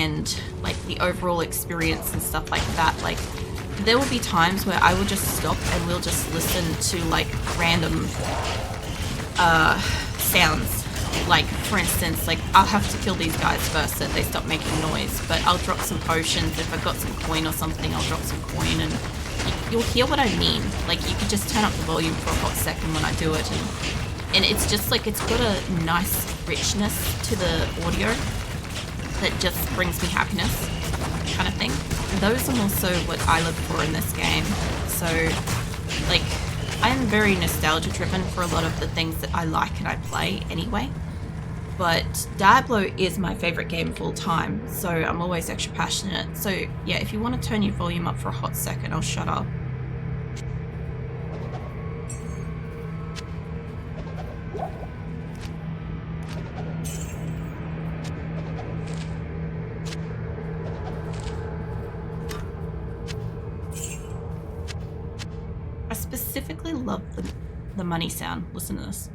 and like the overall experience and stuff like that. Like there will be times where I will just stop and we'll just listen to like random sounds. Like for instance, like I'll have to kill these guys first so that they stop making noise, but I'll drop some potions. If I've got some coin or something, I'll drop some coin, and you'll hear what I mean. Like you could just turn up the volume for a hot second when I do it, and it's just like it's got a nice richness to the audio that just brings me happiness, kind of thing. And those are also what I look for in this game. So like I am very nostalgia driven for a lot of the things that I like and I play anyway. But Diablo is my favorite game of all time, so I'm always extra passionate. So yeah, if you want to turn your volume up for a hot second, I'll shut up. I specifically love the money sound. Listen to this.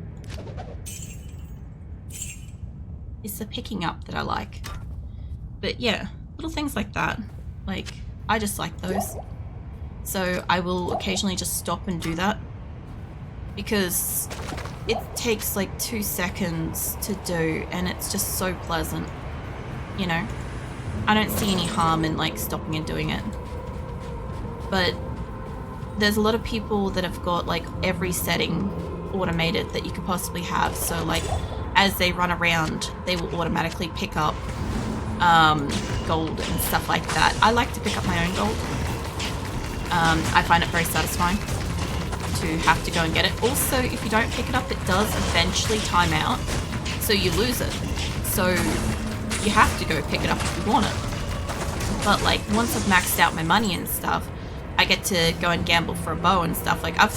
It's the picking up that I like. But yeah, little things like that. Like, I just like those. So I will occasionally just stop and do that. Because it takes like 2 seconds to do, and it's just so pleasant. You know? I don't see any harm in like stopping and doing it. But there's a lot of people that have got like every setting automated that you could possibly have. So like as they run around, they will automatically pick up gold and stuff like that. I like to pick up my own gold. I find it very satisfying to have to go and get it. Also, if you don't pick it up, it does eventually time out, so you lose it. So you have to go pick it up if you want it. But like once I've maxed out my money and stuff, I get to go and gamble for a bow and stuff. Like I've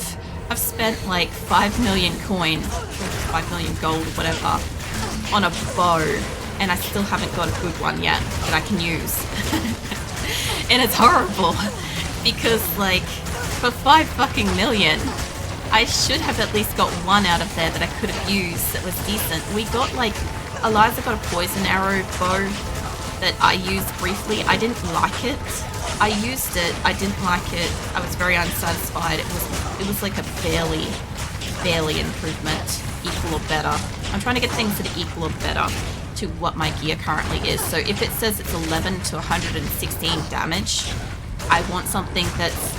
spent like 5 million coin, 5 million gold, whatever, on a bow, and I still haven't got a good one yet that I can use. And it's horrible because like for 5 fucking million, I should have at least got one out of there that I could have used that was decent. We got like, Eliza got a poison arrow bow that I used briefly. I didn't like it. I used it, I didn't like it, I was very unsatisfied. It was like a barely improvement, equal or better. I'm trying to get things that are equal or better to what my gear currently is. So if it says it's 11 to 116 damage, I want something that's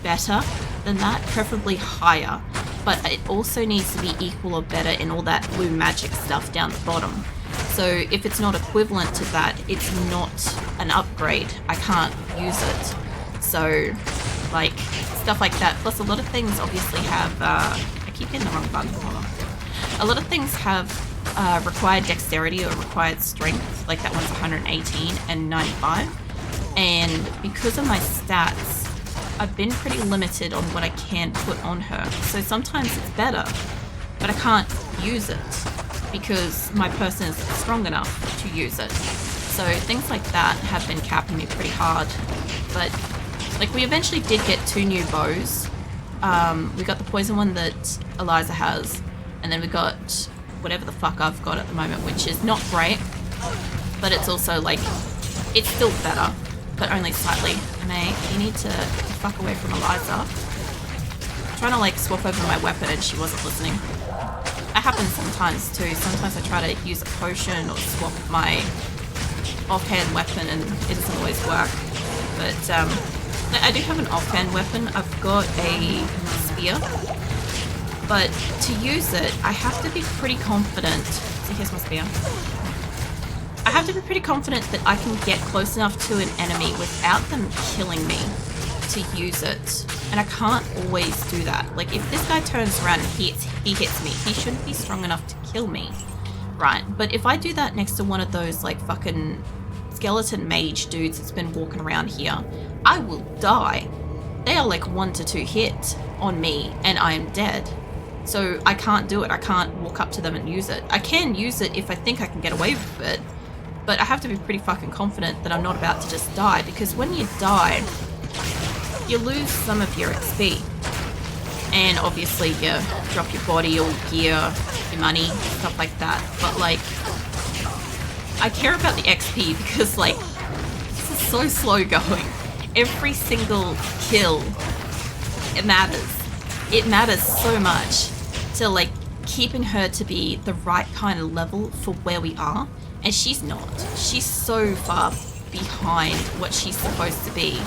better than that, preferably higher. But it also needs to be equal or better in all that blue magic stuff down the bottom. So if it's not equivalent to that, it's not an upgrade. I can't use it. So, like, stuff like that. Plus, a lot of things obviously have, I keep hitting the wrong button, hold on. A lot of things have required dexterity or required strength, like that one's 118 and 95. And because of my stats, I've been pretty limited on what I can put on her. So sometimes it's better, but I can't use it because my person is strong enough to use it. So things like that have been capping me pretty hard. But like we eventually did get 2 new bows. We got the poison one that Eliza has, and then we got whatever the fuck I've got at the moment, which is not great, but it's also like, it's still better, but only slightly. Mate, you need to fuck away from Eliza. I'm trying to like swap over my weapon and she wasn't listening. That happens sometimes too. Sometimes I try to use a potion or swap my offhand weapon and it doesn't always work. But I do have an offhand weapon. I've got a spear. But to use it, I have to be pretty confident. So here's my spear. I have to be pretty confident that I can get close enough to an enemy without them killing me to use it. And I can't always do that. Like, if this guy turns around and he hits me, he shouldn't be strong enough to kill me. Right, but if I do that next to one of those, like, fucking skeleton mage dudes that's been walking around here, I will die. They are like 1 to 2 hits on me, and I am dead. So I can't do it. I can't walk up to them and use it. I can use it if I think I can get away with it, but I have to be pretty fucking confident that I'm not about to just die, because when you die, you lose some of your XP. And obviously you drop your body or gear, your money, stuff like that. But like, I care about the XP because, like, this is so slow going. Every single kill, it matters. It matters so much to, like, keeping her to be the right kind of level for where we are. And she's not. She's so far behind what she's supposed to be.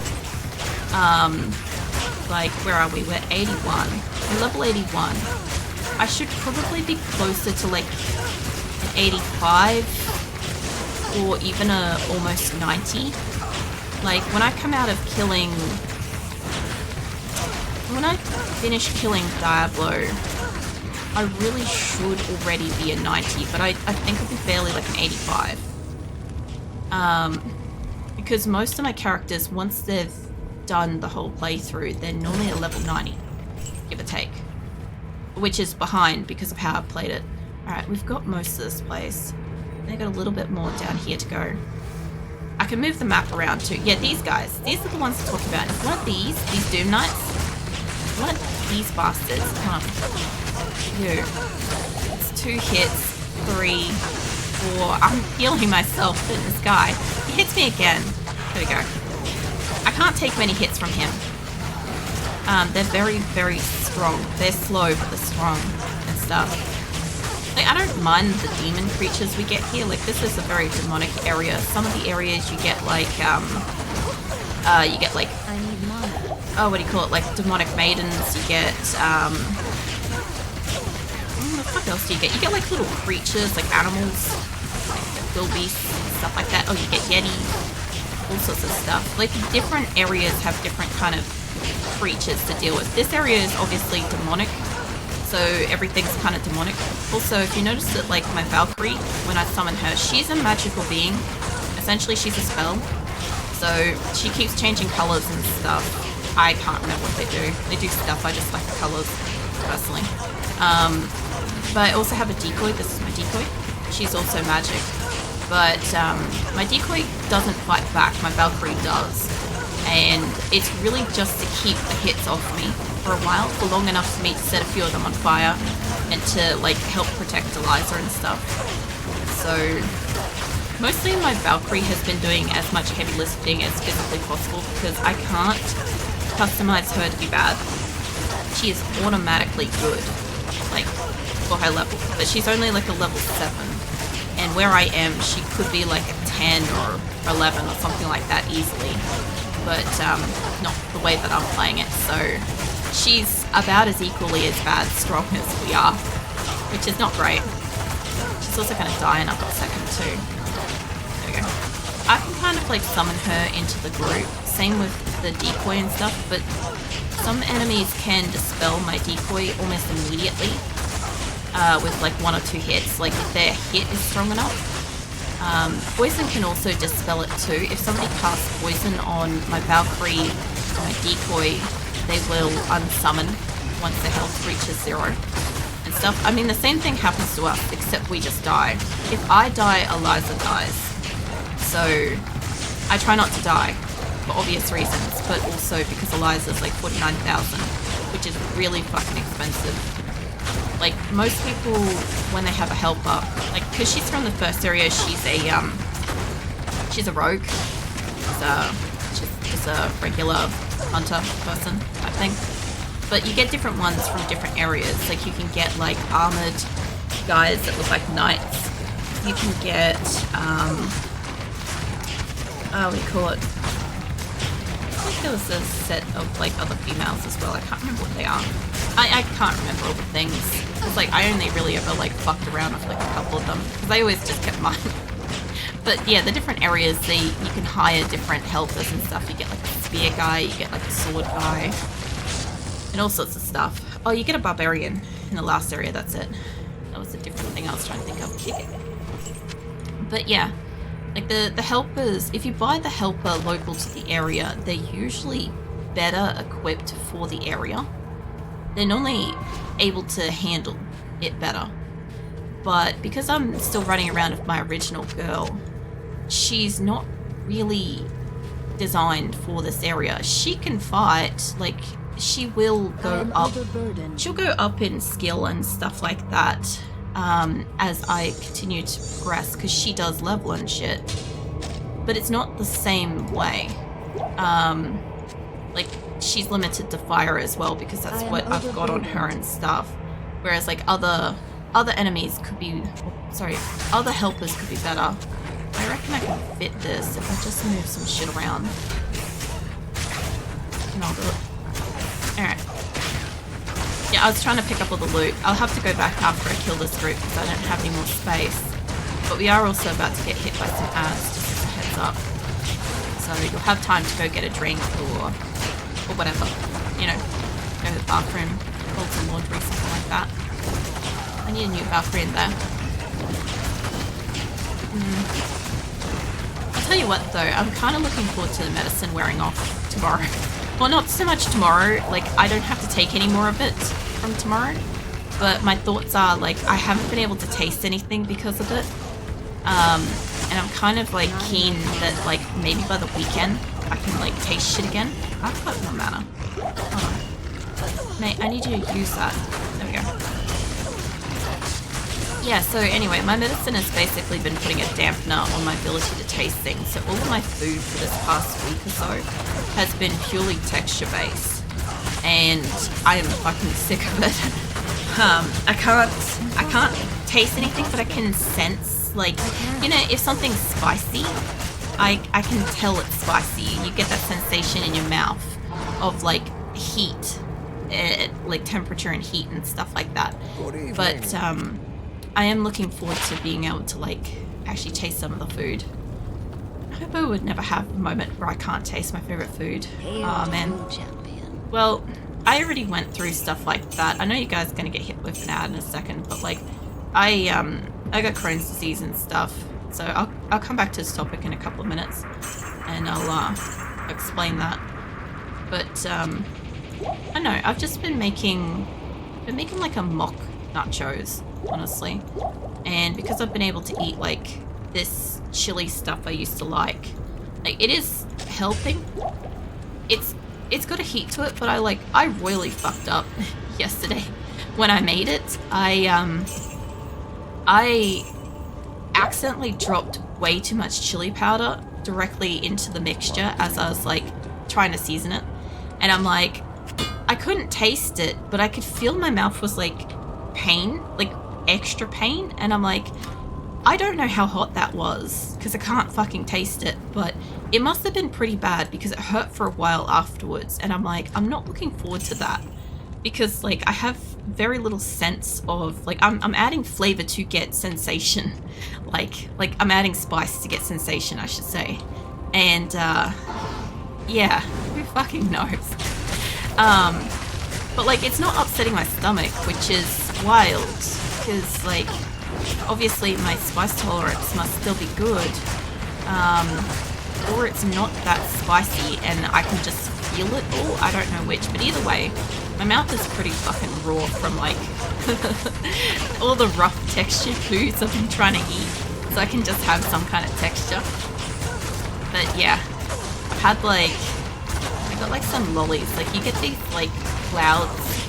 Like, where are we? We're 81. We're level 81. I should probably be closer to, like, an 85 or even a almost 90. Like, when I come out of killing... When I finish killing Diablo, I really should already be a 90, but I think I'll be fairly like an 85. Because most of my characters, once they've done the whole playthrough, they're normally a level 90, give or take. Which is behind because of how I've played it. Alright, we've got most of this place. They've got a little bit more down here to go. I can move the map around too. Yeah, these guys. These are the ones to talk about. If one of these Doom Knights, one of these bastards, come on. You. It's 2 hits, 3, 4. I'm healing myself in this guy. He hits me again. There we go. I can't take many hits from him. They're very, very strong. They're slow, but they're strong and stuff. Like, I don't mind the demon creatures we get here. Like, this is a very demonic area. Some of the areas you get like, I need mana. Oh, what do you call it? Like, demonic maidens. You get, what else do you get? You get, like, little creatures, like animals, like wildebeests, stuff like that. Oh, you get yeti, all sorts of stuff. Like, different areas have different kind of creatures to deal with. This area is obviously demonic, so everything's kind of demonic. Also, if you notice that, like, my Valkyrie, when I summon her, she's a magical being. Essentially, she's a spell. So, she keeps changing colors and stuff. I can't remember what they do. They do stuff, I just like the colors, personally. But I also have a decoy. This is my decoy. She's also magic. But my decoy doesn't fight back. My Valkyrie does. And it's really just to keep the hits off me for a while, for long enough for me to set a few of them on fire and to, like, help protect Eliza and stuff. So mostly my Valkyrie has been doing as much heavy lifting as physically possible because I can't customize her to be bad. She is automatically good, like, for her level, but she's only like a level 7, and where I am she could be like a 10 or 11 or something like that easily, but not the way that I'm playing it. So she's about as equally as bad strong as we are, which is not great. She's also going to die in a hot second too. There we go. I can kind of like summon her into the group, same with the decoy and stuff, but some enemies can dispel my decoy almost immediately with like 1 or 2 hits, like if their hit is strong enough. Poison can also dispel it too. If somebody casts poison on my Valkyrie or my decoy, they will unsummon once their health reaches 0 and stuff. I mean, the same thing happens to us, except we just die. If I die, Eliza dies. So I try not to die for obvious reasons, but also because Eliza's like 49,000, which is really fucking expensive. Like, most people, when they have a helper, like, because she's from the first area, she's a rogue. She's just a regular hunter person, I think. But you get different ones from different areas. Like, you can get, like, armored guys that look like knights. You can get, what do you call it? I think there was a set of, like, other females as well. I can't remember what they are. I can't remember all the things. It's like, I only really ever, like, fucked around with, like, a couple of them. Because I always just kept mine. But, yeah, the different areas, you can hire different helpers and stuff. You get, like, a spear guy, you get, like, a sword guy, and all sorts of stuff. Oh, you get a barbarian in the last area, that's it. That was a different thing I was trying to think of. But, yeah. Like, the helpers, if you buy the helper local to the area, they're usually better equipped for the area. They're normally able to handle it better. But because I'm still running around with my original girl, she's not really designed for this area. She can fight, like, she will go up. She'll go up in skill and stuff like that. as I continue to progress, because she does level and shit. But it's not the same way. Like, she's limited to fire as well, because that's what I've got on her and stuff. Whereas, like, other enemies could be... Sorry, other helpers could be better. I reckon I can fit this if I just move some shit around. And I'll do it. Alright. Yeah, I was trying to pick up all the loot. I'll have to go back after I kill this group because I don't have any more space. But we are also about to get hit by some ads, just as a heads up. So you'll have time to go get a drink or whatever. You know, go to the bathroom, hold some laundry, something like that. I need a new bathroom there. I'll tell you what though, I'm kind of looking forward to the medicine wearing off tomorrow. Well, not so much tomorrow, like I don't have to take any more of it from tomorrow, but my thoughts are like I haven't been able to taste anything because of it, and I'm kind of like keen that like maybe by the weekend I can like taste shit again. I've got no mana. Hold on. Mate, I need you to use that. There we go. Yeah, so anyway, my medicine has basically been putting a dampener on my ability to taste things, so all of my food for this past week or so has been purely texture based, and I am fucking sick of it. I can't taste anything, but I can sense, like, you know, if something's spicy, I can tell it's spicy, and you get that sensation in your mouth of like heat, like temperature and heat and stuff like that. But I am looking forward to being able to like actually taste some of the food. I hope I would never have a moment where I can't taste my favorite food. Oh man. Well, I already went through stuff like that. I know you guys are gonna get hit with an ad in a second, but like I got Crohn's disease and stuff. So I'll come back to this topic in a couple of minutes and I'll explain that. But I know, I've just been making like a mock nachos, honestly, and because I've been able to eat like this chili stuff I used to like it is helping. It's got a heat to it, but I royally fucked up yesterday when I made it. I accidentally dropped way too much chili powder directly into the mixture as I was like trying to season it, and I'm like, I couldn't taste it, but I could feel my mouth was like pain, like extra pain, and I'm like, I don't know how hot that was because I can't fucking taste it, but it must have been pretty bad because it hurt for a while afterwards, and I'm like, I'm not looking forward to that because like I have very little sense of like I'm adding flavor to get sensation, like I'm adding spice to get sensation, I should say, and yeah, who fucking knows. But like it's not upsetting my stomach, which is wild because like obviously my spice tolerance must still be good, or it's not that spicy and I can just feel it all. I don't know which, but either way, my mouth is pretty fucking raw from like all the rough textured foods I've been trying to eat, so I can just have some kind of texture. But yeah, I've had like, I got like some lollies, like you get these like clouds,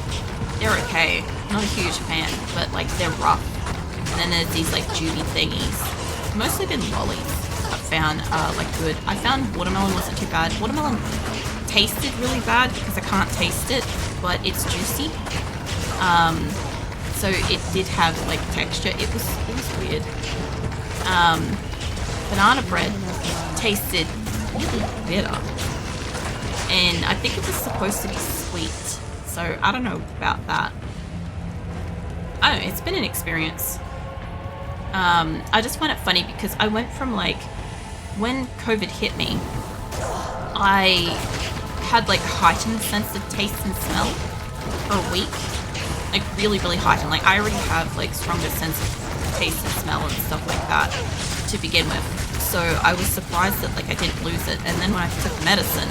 they're okay, not a huge fan, but like they're rough. And then there's these like juvie thingies, mostly been lollies I found like good. I found watermelon wasn't too bad. Watermelon tasted really bad because I can't taste it, but it's juicy, so it did have like texture. It was weird. Banana bread tasted really bitter, and I think it was supposed to be sweet, so I don't know about that. I don't know, it's been an experience. I just find it funny because I went from like, when COVID hit me, I had like heightened sense of taste and smell for a week, like really, really heightened. Like I already have like stronger sense of taste and smell and stuff like that to begin with. So I was surprised that like I didn't lose it. And then when I took medicine,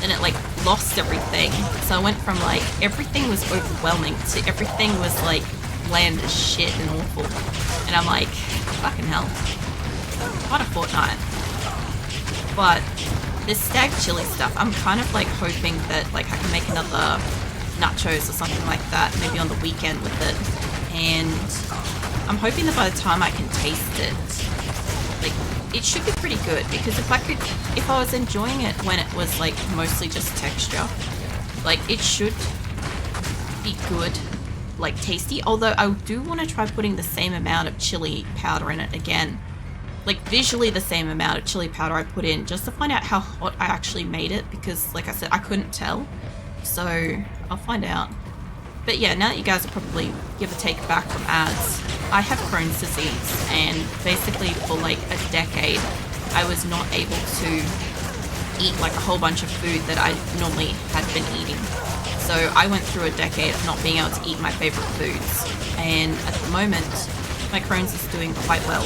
then it like lost everything. So I went from like everything was overwhelming to everything was like bland as shit and awful. And I'm like, fucking hell, what a fortnight. But this stag chili stuff, I'm kind of like hoping that like I can make another nachos or something like that, maybe on the weekend with it, and I'm hoping that by the time I can taste it, like, it should be pretty good, because if I was enjoying it when it was like mostly just texture, like it should be good, like tasty. Although I do want to try putting the same amount of chili powder in it again, like visually the same amount of chili powder I put in, just to find out how hot I actually made it, because like I said, I couldn't tell, so I'll find out. But yeah, now that you guys are probably give or take back from ads, I have Crohn's disease, and basically for like a decade I was not able to eat like a whole bunch of food that I normally had been eating. So I went through a decade of not being able to eat my favorite foods, and at the moment my Crohn's is doing quite well,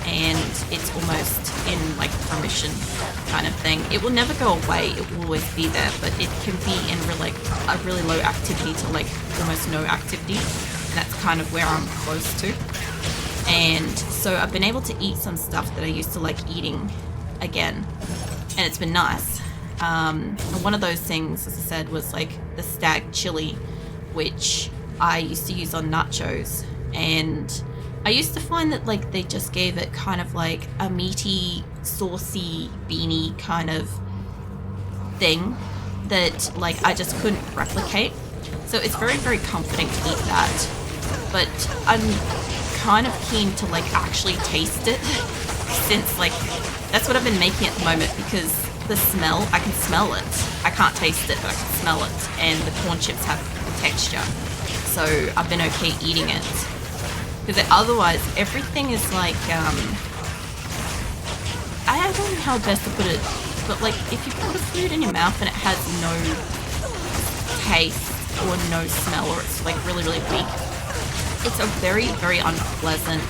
and it's almost in like remission kind of thing. It will never go away, it will always be there, but it can be in like a really low activity to like almost no activity, and that's kind of where I'm close to. And so I've been able to eat some stuff that I used to like eating again, and it's been nice. And one of those things, as I said, was like the stag chili, which I used to use on nachos, and I used to find that like they just gave it kind of like a meaty, saucy, beany kind of thing that like I just couldn't replicate. So it's very, very comforting to eat that. But I'm kind of keen to like actually taste it, since like that's what I've been making at the moment, because the smell, I can smell it. I can't taste it, but I can smell it, and the corn chips have the texture. So I've been okay eating it. Because otherwise, everything is like, I don't know how best to put it, but like, if you put a food in your mouth and it has no taste or no smell, or it's like really, really weak, it's a very, very unpleasant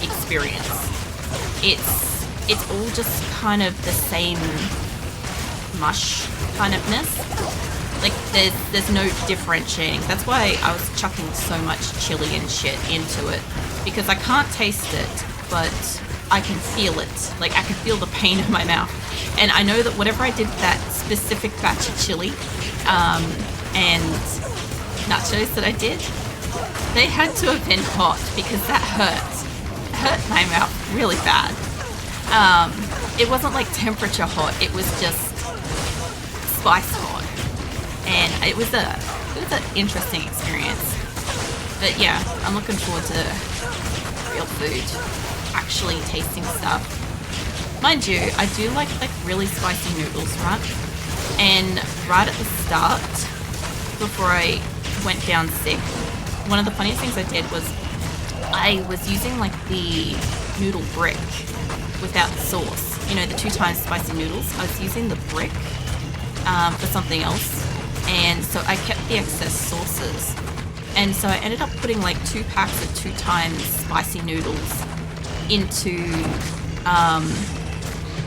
experience. It's all just kind of the same mush kind ofness. Like, there's no differentiating. That's why I was chucking so much chili and shit into it, because I can't taste it, but I can feel it. Like, I can feel the pain in my mouth. And I know that whatever I did with that specific batch of chili and nachos that I did, they had to have been hot, because that hurt. It hurt my mouth really bad. It wasn't like temperature hot, it was just spice hot. And it was an interesting experience. But yeah, I'm looking forward to real food, actually tasting stuff. Mind you, I do like really spicy noodles, right? And right at the start, before I went down sick, one of the funniest things I did was I was using like the noodle brick without the sauce. You know, the 2 times spicy noodles. I was using the brick for something else. And so I kept the excess sauces, and so I ended up putting like 2 packs of 2 times spicy noodles into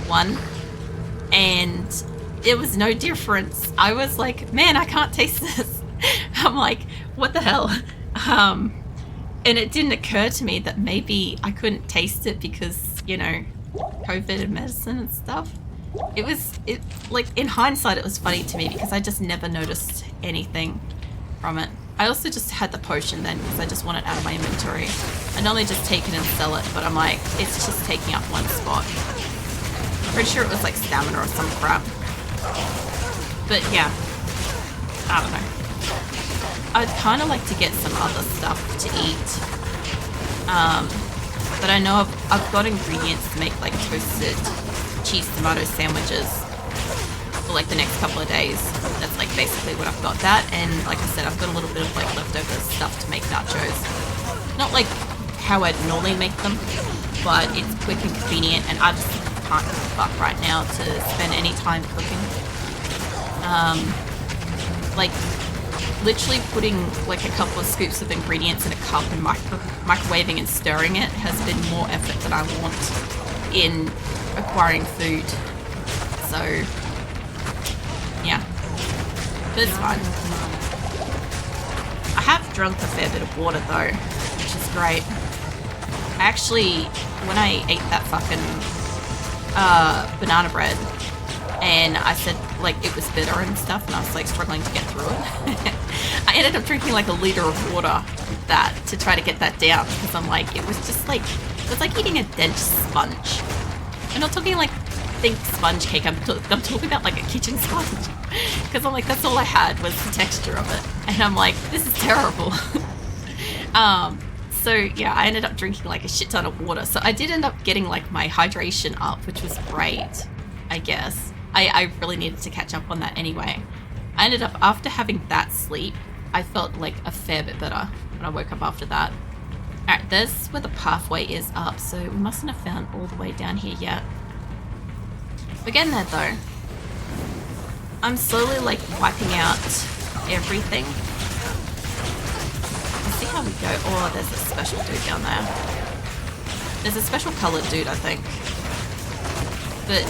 one, and it was no difference. I was like, man, I can't taste this. I'm like, what the hell? And it didn't occur to me that maybe I couldn't taste it because, you know, COVID and medicine and stuff. It like, in hindsight, it was funny to me because I just never noticed anything from it. I also just had the potion then because I just want it out of my inventory. I normally just take it and sell it, but I'm like, it's just taking up one spot. I'm pretty sure it was like stamina or some crap. But yeah, I don't know. I'd kind of like to get some other stuff to eat. But I know I've got ingredients to make like toasted cheese tomato sandwiches for like the next couple of days. That's like basically what I've got. That, and like I said, I've got a little bit of like leftover stuff to make nachos. Not like how I'd normally make them, but it's quick and convenient, and I just can't give a fuck right now to spend any time cooking. Like literally putting like a couple of scoops of ingredients in a cup and microwaving and stirring it has been more effort than I want in acquiring food. So yeah, but it's fine. I have drunk a fair bit of water though, which is great. Actually, when I ate that fucking banana bread and I said like it was bitter and stuff, and I was like struggling to get through it, I ended up drinking like a liter of water that to try to get that down because I'm like, it was like eating a dead sponge. I'm not talking like think sponge cake. I'm talking about like a kitchen sponge because I'm like, that's all I had was the texture of it, and I'm like, this is terrible. So yeah, I ended up drinking like a shit ton of water. So I did end up getting like my hydration up, which was great, I guess. I really needed to catch up on that anyway. I ended up, after having that sleep, I felt like a fair bit better when I woke up after that. Alright, there's where the pathway is up, so we mustn't have found all the way down here yet. We're getting there though. I'm slowly like wiping out everything. Let's see how we go. Oh, there's a special dude down there. There's a special colored dude, I think. But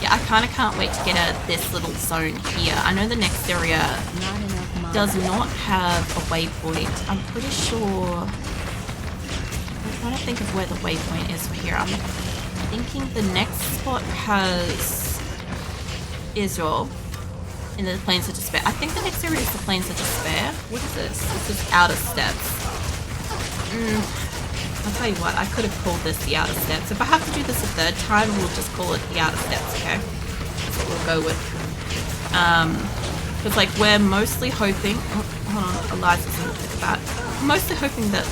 yeah, I kind of can't wait to get out of this little zone here. I know the next area does not have a waypoint. I'm pretty sure... I'm trying to think of where the waypoint is for here. I'm thinking the next spot has Israel in the Plains of Despair. I think the next area is the Plains of Despair. What is this? This is Outer Steps. I'll tell you what, I could have called this the Outer Steps. If I have to do this a third time, we'll just call it the Outer Steps, okay? That's what we'll go with. Because like we're mostly hoping... Oh, hold on, Eliza's in the thick of that. I'm mostly hoping that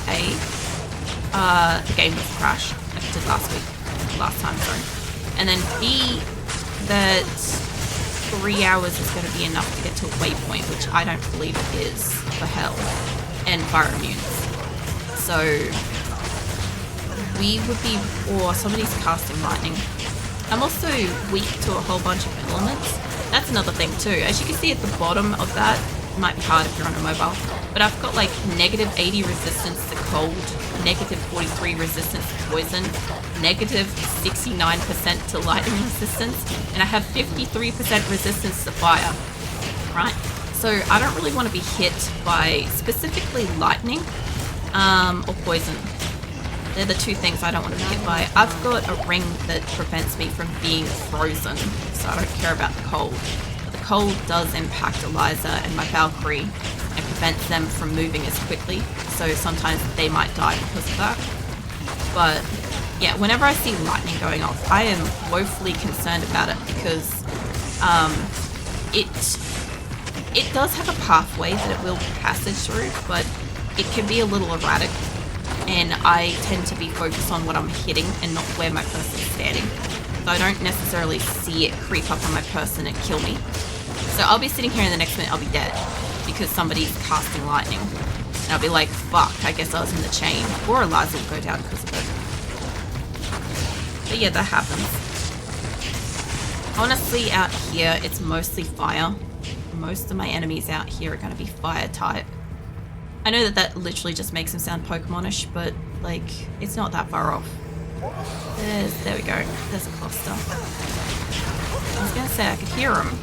the game doesn't crash, like it did last time, sorry. And then B, that 3 hours is going to be enough to get to a waypoint, which I don't believe it is for hell and fire immunes. So we would be, or somebody's casting lightning. I'm also weak to a whole bunch of elements. That's another thing too. As you can see at the bottom of that, it might be hard if you're on a mobile, but I've got like negative 80 resistance to cold, negative 43 resistance to poison, negative 69% to lightning resistance, and I have 53% resistance to fire, right? So I don't really want to be hit by specifically lightning or poison. They're the two things I don't want to be hit by. I've got a ring that prevents me from being frozen, so I don't care about the cold. But the cold does impact Eliza and my Valkyrie and prevents them from moving as quickly, so sometimes they might die because of that. But yeah, whenever I see lightning going off, I am woefully concerned about it because it does have a pathway that it will passage through, but it can be a little erratic. And I tend to be focused on what I'm hitting and not where my person is standing. So I don't necessarily see it creep up on my person and kill me. So I'll be sitting here in the next minute, I'll be dead because somebody's casting lightning. And I'll be like, fuck, I guess I was in the chain. Or Eliza will go down because of it. But yeah, that happens. Honestly, out here, it's mostly fire. Most of my enemies out here are going to be fire type. I know that literally just makes him sound Pokemonish, but like, it's not that far off. There we go. There's a cluster. I was gonna say I could hear him.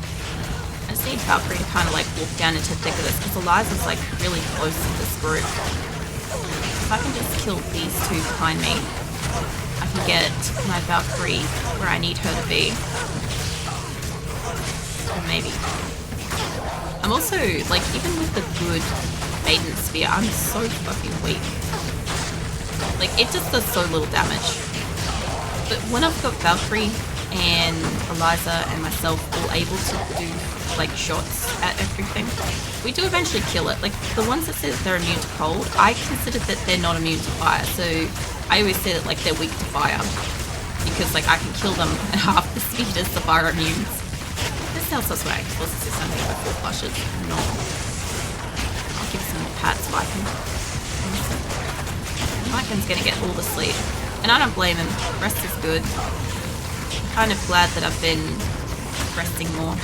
I just need Valkyrie to kind of like walk down into the thick of this because Eliza's like really close to this group. If I can just kill these two behind me, I can get my Valkyrie where I need her to be. Or maybe. I'm also, like, even with the good Maiden Spear, I'm so fucking weak. Like, it just does so little damage. But when I've got Valkyrie and Eliza and myself all able to do, like, shots at everything, we do eventually kill it. Like, the ones that say that they're immune to cold, I consider that they're not immune to fire. So I always say that, like, they're weak to fire. Because, like, I can kill them at half the speed as the fire immunes. This sounds so swag. Let's see something before flushes. No. I'll give some more pats, Viking. Viking's gonna get all the sleep. And I don't blame him. Rest is good. I'm kind of glad that I've been resting more.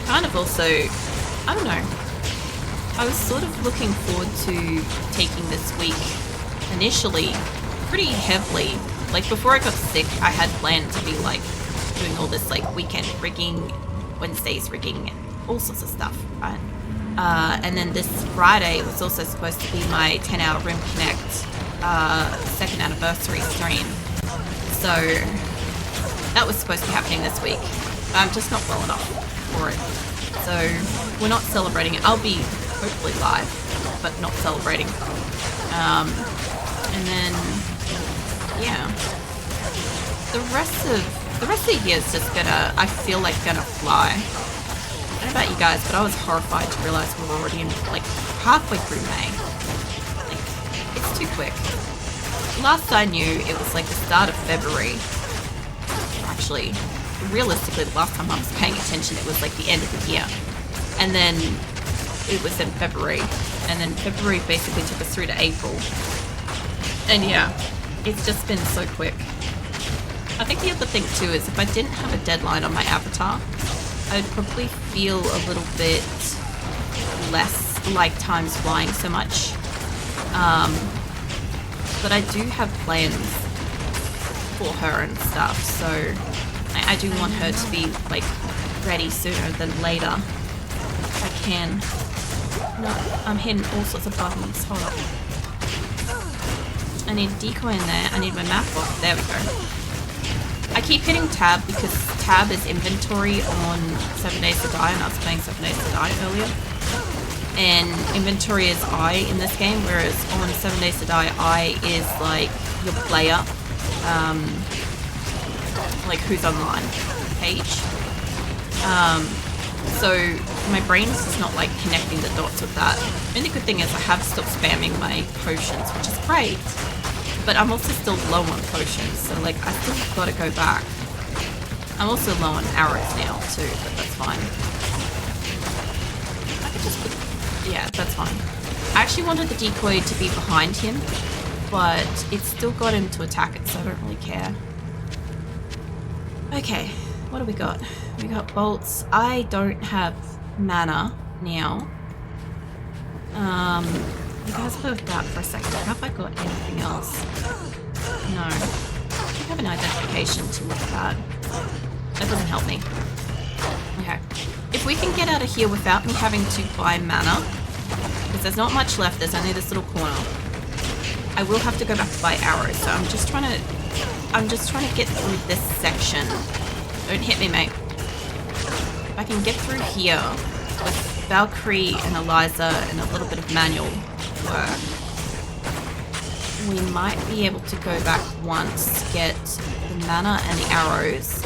Kind of also, I don't know. I was sort of looking forward to taking this week initially pretty heavily. Like before I got sick, I had planned to be like doing all this like weekend rigging, Wednesdays rigging, and all sorts of stuff, right? And then this Friday was also supposed to be my 10-hour Rim Connect second anniversary stream. So that was supposed to be happening this week. I'm just not well enough for it. So we're not celebrating it. I'll be hopefully live, but not celebrating. And then, yeah, the rest of the year is just gonna, I feel like, gonna fly. I don't know about you guys, but I was horrified to realize we're already in, like, halfway through May. Like, it's too quick. Last I knew, it was like the start of February. Actually, realistically, the last time I was paying attention, it was like the end of the year. And then it was in February. And then February basically took us through to April. And yeah, it's just been so quick. I think the other thing too is if I didn't have a deadline on my avatar, I'd probably feel a little bit less like time's flying so much. But I do have plans for her and stuff, so I do want her to be like ready sooner than later. If I can. No, I'm hitting all sorts of buttons. Hold up. I need decoy in there. I need my map box. There we go. I keep hitting tab because tab is inventory on 7 Days to Die, and I was playing 7 Days to Die earlier. And inventory is I in this game, whereas on 7 Days to Die, I is like your player, like who's online page. So my brain is just not like connecting the dots with that. The only good thing is I have stopped spamming my potions, which is great, but I'm also still low on potions, so like I still gotta go back. I'm also low on arrows now too, but that's fine. I could just put, yeah, that's fine. I actually wanted the decoy to be behind him, but it still got him to attack it, so I don't really care. Okay, what do we got? We got bolts. I don't have mana now. You guys play with that for a second. Have I got anything else? No. I don't have an identification to look at. That doesn't help me. Okay. If we can get out of here without me having to buy mana, because there's not much left, there's only this little corner. I will have to go back to buy arrows, so I'm just trying to get through this section. Don't hit me, mate. If I can get through here with Valkyrie and Eliza and a little bit of manual work, we might be able to go back once, get the mana and the arrows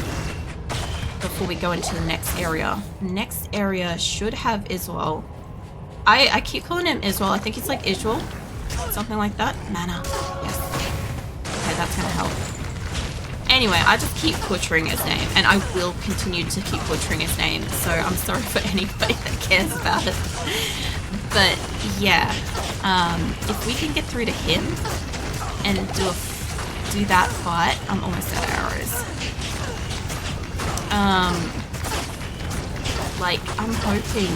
before we go into the next area. Next area should have Iswell. I keep calling him Iswell. I think it's like Iswell. Something like that. Mana. Yes. Okay, that's gonna help. Anyway, I just keep butchering his name, and I will continue to keep butchering his name, so I'm sorry for anybody that cares about it. But yeah, if we can get through to him and do that fight, I'm almost out of arrows. Like, I'm hoping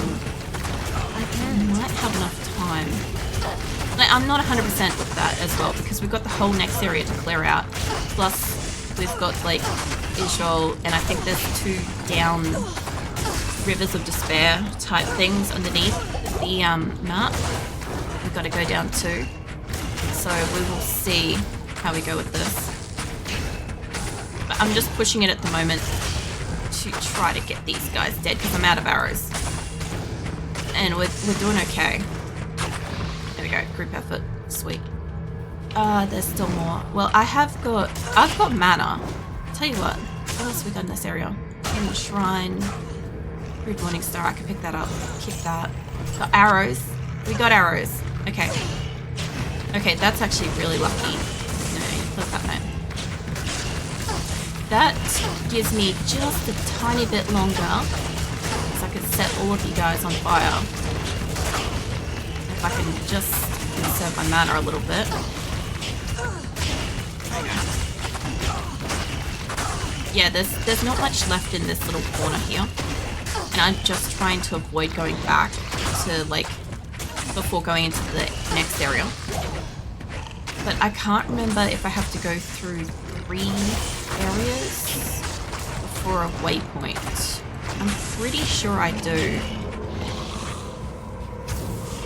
I might have enough time. Like, I'm not 100% with that as well, because we've got the whole next area to clear out. Plus, we've got, like, Ishol, and I think there's 2 down Rivers of Despair type things underneath the map. We've got to go down too. So we will see how we go with this. But I'm just pushing it at the moment to try to get these guys dead, because I'm out of arrows. And we're doing okay. There we go, group effort, sweet. There's still more. Well, I've got mana. I'll tell you what else we got in this area? In the shrine, Rude Morning Star, I can pick that up. Keep that. Got arrows. We got arrows. Okay. Okay, that's actually really lucky. No, click that note. That gives me just a tiny bit longer, so I can set all of you guys on fire. If I can just conserve my mana a little bit. There we go. Yeah, there's not much left in this little corner here. And I'm just trying to avoid going back to, like, before going into the next area. But I can't remember if I have to go through 3 areas before a waypoint. I'm pretty sure I do.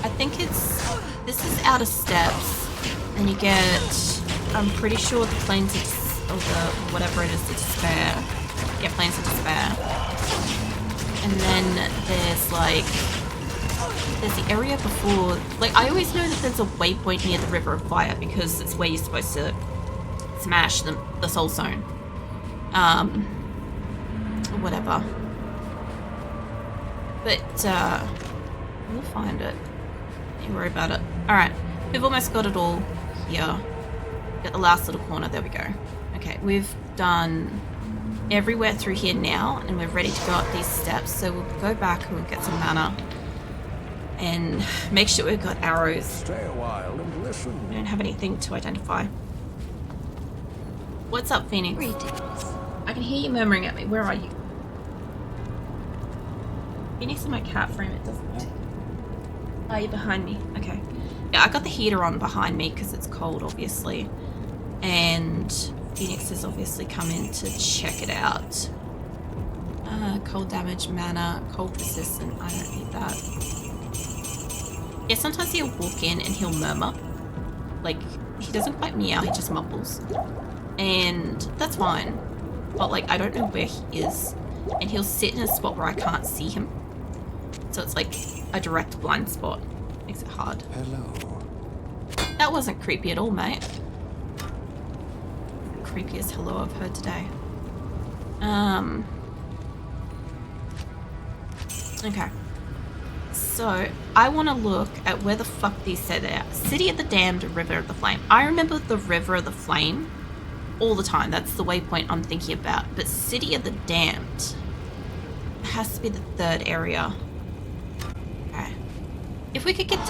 I think this is Outer Steps, and you get, I'm pretty sure the Plains of the, whatever it is, the Despair. Yeah, Plains of Despair. And then there's, like, there's the area before. Like, I always know that there's a waypoint near the River of Fire because it's where you're supposed to smash the Soul Stone. Whatever. But, we'll find it. Don't worry about it. Alright, we've almost got it all here. Got the last little corner, there we go. Okay, we've done everywhere through here now, and we're ready to go up these steps, so we'll go back and we'll get some mana. And make sure we've got arrows. Stay a while and listen. We don't have anything to identify. What's up, Phoenix? Greetings. I can hear you murmuring at me. Where are you? Phoenix is my cat frame, it doesn't work. Oh, you're behind me. Okay. Yeah, I got the heater on behind me because it's cold, obviously. And Phoenix has obviously come in to check it out. Cold damage, mana, cold resistant. I don't need that. Yeah, sometimes he'll walk in and he'll murmur. Like, he doesn't quite meow, he just mumbles. And that's fine. But, like, I don't know where he is. And he'll sit in a spot where I can't see him. So it's like a direct blind spot. Makes it hard. Hello. That wasn't creepy at all, mate. Creepiest hello I've heard today. Okay. So, I want to look at where the fuck these said they are. City of the Damned, River of the Flame. I remember the River of the Flame all the time. That's the waypoint I'm thinking about. But City of the Damned has to be the third area. Okay. If we could get